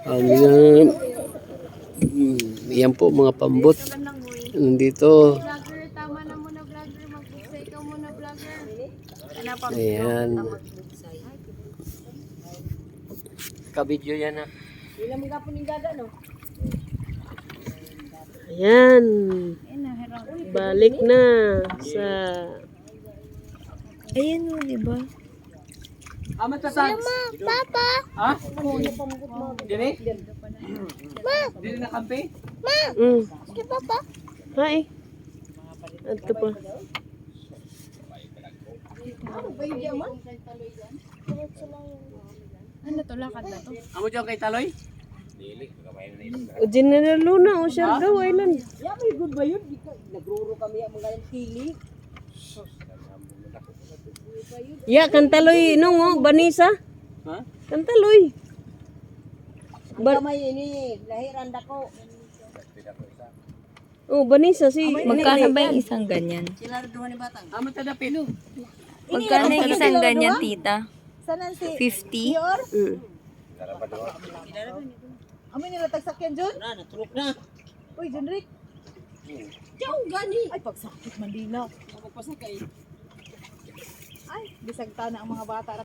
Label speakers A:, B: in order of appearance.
A: Ang yan po mga pambot. Nandito.
B: Vlogger, tama na muna vlogger. Mag-bugsay ka muna vlogger.
A: Ayan. Kabidyo yan ha.
B: Ilang mga po ng gaga, no?
C: Ayan. Balik na sa...
D: Ayan o, diba?
E: Amat ka sa...
B: Papa!
E: Ha? Dili? Dili na kampi?
B: Si Papa?
C: Hi. Ito pa.
B: Ano to, lakad na to?
E: Amo dyan kay Taloy?
C: O, General Luna, o Siargao Island.
D: Ya, may good ba yun? Nagruro kami ang mga pili.
C: Ya, Kantaloy, nung o, Banisa.
E: Ha?
C: Kantaloy.
D: Ang kamay ini, lahiran dako.
C: Oh, Banisa si...
F: Magkano ba yung isang ganyan?
D: Sila duha ni batang.
E: Amat ka dapin.
F: Magkano yung isang ganyan, tita?
D: Sanan si
F: 50?
D: Dior?
C: Mm.
D: Amoy nila tagsakyan John? Na, naturok na. Uy, John Rick. Diyaw gani. Ay, pagsakit man din na. Magpasakay. Ay, bisag ta na ang mga bata.